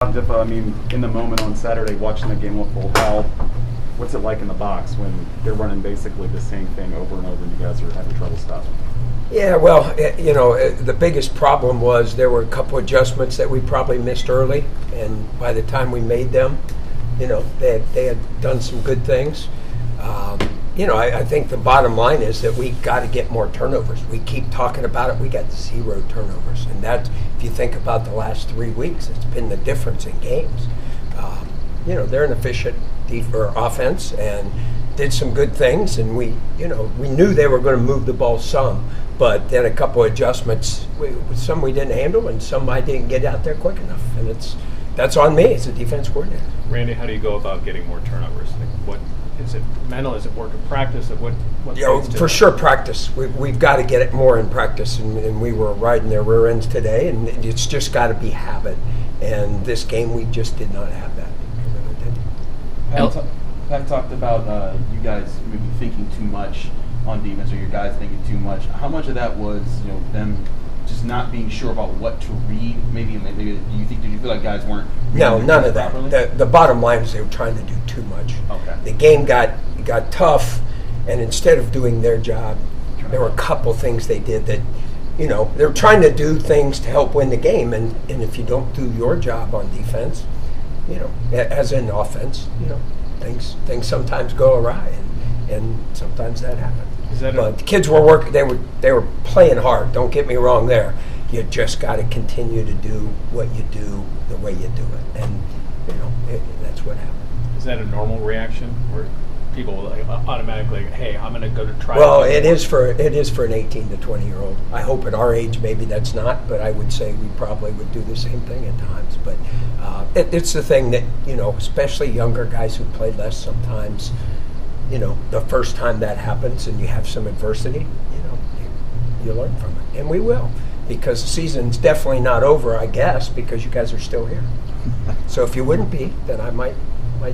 I mean, in the moment on Saturday, watching the game with full health, what's it like in the box when they're running basically the same thing over and over and you guys are having trouble stopping? Yeah, well, the biggest problem was there were a couple adjustments that we probably missed early, and by the time we made them, they had done some good things. I think the bottom line is that we got to get more turnovers. We keep talking about it. We got 0 turnovers, and that, if you think about the last 3 weeks, it's been the difference in games. They're an efficient offense and did some good things, and we knew they were going to move the ball some, but then a couple of adjustments. Some we didn't handle, and some I didn't get out there quick enough, and that's on me as a defense coordinator. Randy, how do you go about getting more turnovers? Like, what is it mental? Is it work in practice? What for sure, practice. We've got to get it more in practice, and we were riding their rear ends today, and it's just got to be habit. And this game, we just did not have that. Pat talked about you guys maybe thinking too much on defense, or your guys thinking too much. How much of that was them just not being sure about what to read? Maybe did you feel like guys weren't? No, none of that. The bottom line is they were trying to do too much. Okay. The game got tough, and instead of doing their job, there were a couple things they did that, they were trying to do things to help win the game, and if you don't do your job on defense, as in offense, things sometimes go awry, and sometimes that happens. But the kids were working. They were playing hard. Don't get me wrong there. You just got to continue to do what you do the way you do it, and that's what happened. Is that a normal reaction, or people automatically, hey, I'm going to go to try? Well, it is for an 18 to 20-year-old. I hope at our age maybe that's not, but I would say we probably would do the same thing at times. But it's the thing that especially younger guys who play less sometimes. The first time that happens and you have some adversity, you learn from it. And we will, because the season's definitely not over, I guess, because you guys are still here. So if you wouldn't be, then I might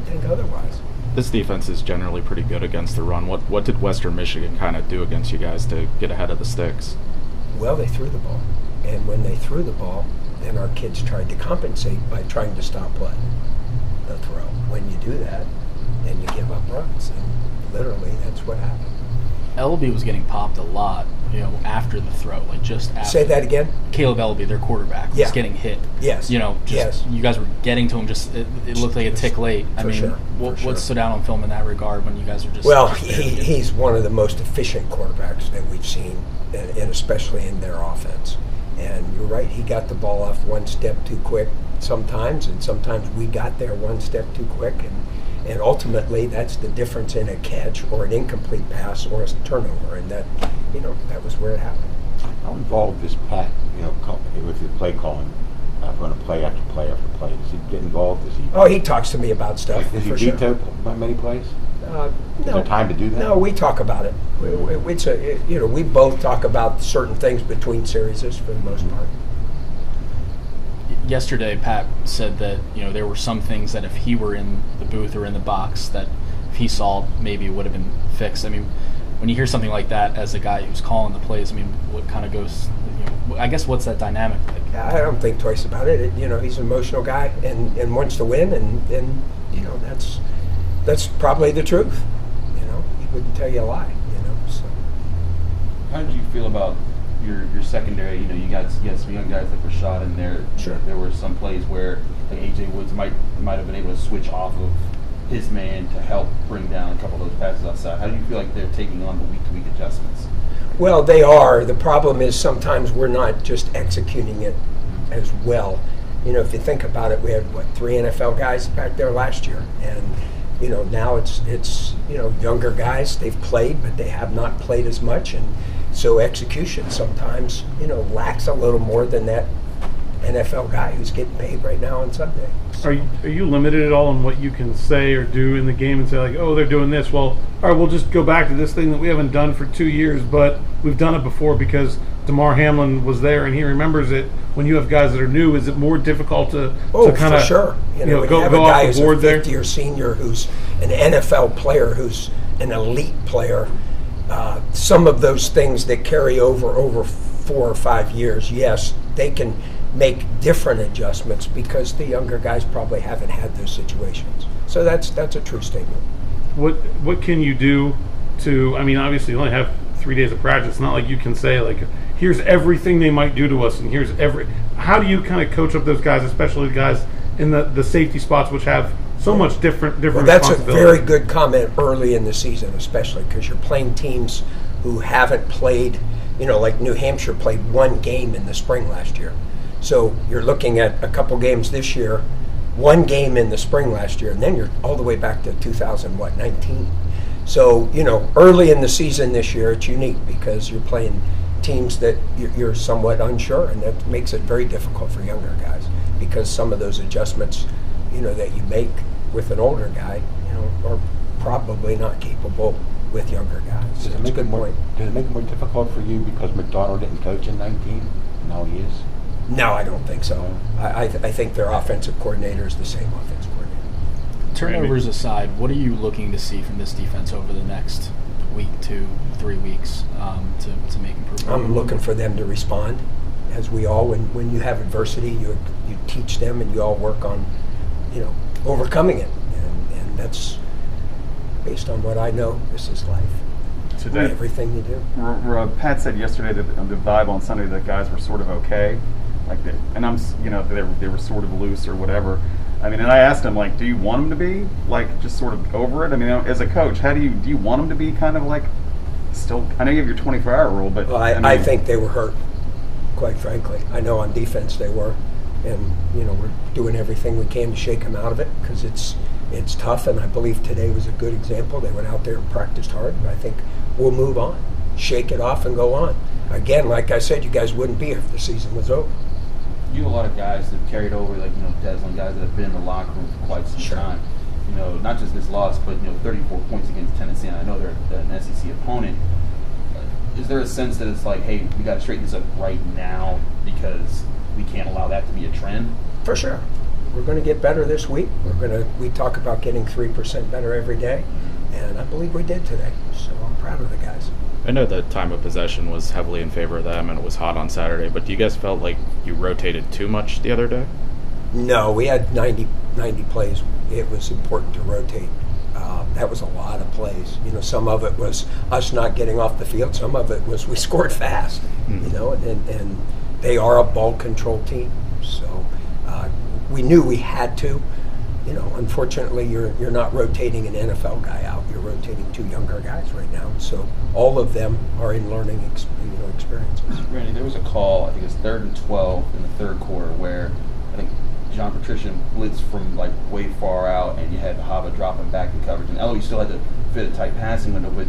think otherwise. This defense is generally pretty good against the run. What did Western Michigan kind of do against you guys to get ahead of the sticks? Well, they threw the ball. And when they threw the ball, then our kids tried to compensate by trying to stop the throw. When you do that, then you give up runs. And literally, that's what happened. Elby was getting popped a lot, after the throw, like just after. Say that again? Caleb Elby, their quarterback, was getting hit. Yes. Yes. You guys were getting to him it looked like a tick late. I mean, what stood out on film in that regard when you guys were just... Well, he's one of the most efficient quarterbacks that we've seen, and especially in their offense. And you're right, he got the ball off one step too quick sometimes, and sometimes we got there one step too quick, and ultimately that's the difference in a catch or an incomplete pass or a turnover, and that was where it happened. How involved is Pat, with the play calling, going to play after play after play? Does he get involved? He talks to me about stuff. Does he veto many plays? No. Is there time to do that? No, we talk about it. We both talk about certain things between series for the most part. Yesterday, Pat said that there were some things that if he were in the booth or in the box that if he saw maybe would have been fixed. I mean, when you hear something like that as a guy who's calling the plays, I mean, what kind of goes? I guess what's that dynamic like? I don't think twice about it. He's an emotional guy and wants to win, and that's probably the truth. He wouldn't tell you a lie. So. How did you feel about your secondary? You got some young guys that were shot in there. Sure. There were some plays where like AJ Woods might have been able to switch off of his man to help bring down a couple of those passes outside. How do you feel like they're taking on the week-to-week adjustments? Well, they are. The problem is sometimes we're not just executing it as well. If you think about it, we had 3 NFL guys back there last year, and now it's younger guys. They've played, but they have not played as much, and so execution sometimes lacks a little more than that NFL guy who's getting paid right now on Sunday. Are you limited at all on what you can say or do in the game and say, like, oh, they're doing this? Well, all right, we'll just go back to this thing that we haven't done for 2 years, but we've done it before because DeMar Hamlin was there and he remembers it. When you have guys that are new, is it more difficult to kind of sure. Go off the board there? When you have a guy who's a 50-year senior who's an NFL player who's an elite player, some of those things that carry over 4 or 5 years, yes, they can make different adjustments because the younger guys probably haven't had those situations. So that's a true statement. What can you do to? I mean, obviously you only have 3 days of practice. It's not like you can say like, here's everything they might do to us, and here's every. How do you kind of coach up those guys, especially the guys in the safety spots, which have so much different Well, that's a responsibility? very good comment early in the season, especially because you're playing teams who haven't played. Like New Hampshire played one game in the spring last year. So you're looking at a couple games this year, one game in the spring last year, and then you're all the way back to 2019. So, early in the season this year, it's unique because you're playing teams that you're somewhat unsure, and that makes it very difficult for younger guys because some of those adjustments, that you make with an older guy, are probably not capable with younger guys. Does it That's a make good it more? point. Does it make it more difficult for you because McDonald didn't coach in 19? Now he is. No, I don't think so. I think their offensive coordinator is the same offensive coordinator. Turnovers aside, what are you looking to see from this defense over the next week to 3 weeks to make improvement? I'm looking for them to respond, as we all. When you have adversity, you teach them, and you all work on, overcoming it, and that's based on what I know. This is life. Today, Everything you do. Pat said yesterday that the vibe on Sunday that guys were sort of okay, and they were sort of loose or whatever. I mean, and I asked him do you want them to be just sort of over it? I mean, as a coach, do you want them to be kind of still? I know you have your 24-hour rule, but Well, I think they were hurt, quite frankly. I know on defense they were, and we're doing everything we can to shake them out of it because it's tough. And I believe today was a good example. They went out there and practiced hard, and I think we'll move on, shake it off, and go on. Again, like I said, you guys wouldn't be here if the season was over. You have a lot of guys that carried over, Deslin, guys that have been in the locker room for quite some Sure. time. Not just this loss, but 34 points against Tennessee. And I know they're an SEC opponent. Is there a sense that it's hey, we got to straighten this up right now because we can't allow that to be a trend? For sure. We're going to get better this week. We talk about getting 3% better every day, and I believe we did today. So I'm proud of the guys. I know the time of possession was heavily in favor of them, and it was hot on Saturday. But do you guys felt like you rotated too much the other day? No, we had 90 plays. It was important to rotate. That was a lot of plays. Some of it was us not getting off the field. Some of it was we scored fast. Mm-hmm. And they are a ball control team. So we knew we had to. Unfortunately, you're not rotating an NFL guy out. You're rotating two younger guys right now. So all of them are in learning experiences. Randy, there was a call, I think it's 3rd and 12 in the third quarter, where I think John Patrician blitzed from way far out, and you had Hava dropping back in coverage. And LOU still had to fit a tight passing window, but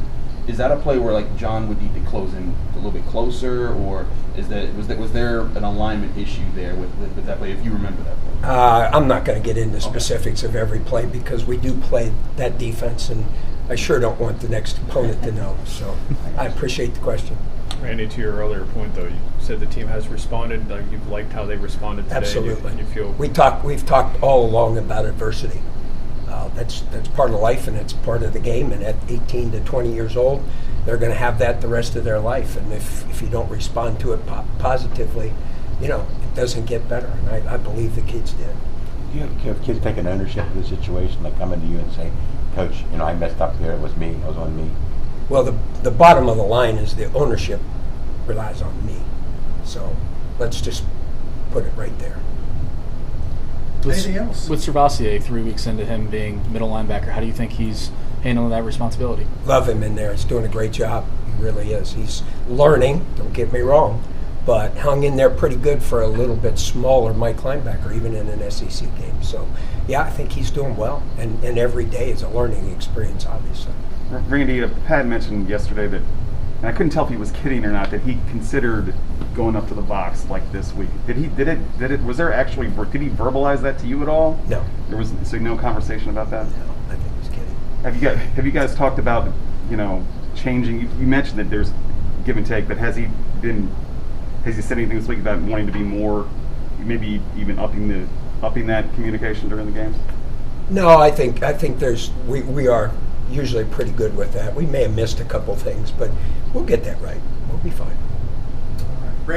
is that a play where John would need to close in a little bit closer, or was there an alignment issue there with that play, if you remember that play? I'm not going to get into specifics of every play because we do play that defense, and I sure don't want the next opponent to know. So I appreciate the question. Randy, to your earlier point, though, you said the team has responded. You've liked how they responded today. Absolutely. And you feel We've talked all along about adversity. That's part of life, and it's part of the game. And at 18 to 20 years old, they're going to have that the rest of their life. And if you don't respond to it positively, it doesn't get better. And I believe the kids did. Do you have kids taking ownership of the situation, coming to you and say, Coach, I messed up here. It was me. It was on me. Well, the bottom of the line is the ownership relies on me. So let's just put it right there. Anything else? With Servassier, 3 weeks into him being middle linebacker, how do you think he's handling that responsibility? Love him in there. He's doing a great job. He really is. He's learning, don't get me wrong, but hung in there pretty good for a little bit smaller Mike linebacker, even in an SEC game. So, yeah, I think he's doing well. And every day is a learning experience, obviously. Randy, Pat mentioned yesterday that, and I couldn't tell if he was kidding or not, that he considered going up to the box this week. Did he verbalize that to you at all? No. There was no conversation about that? No, I think he's kidding. Have you guys talked about, changing? You mentioned that there's give and take, but has he said anything this week about wanting to be more, maybe even upping that communication during the games? No, I think we are usually pretty good with that. We may have missed a couple things, but we'll get that right. We'll be fine.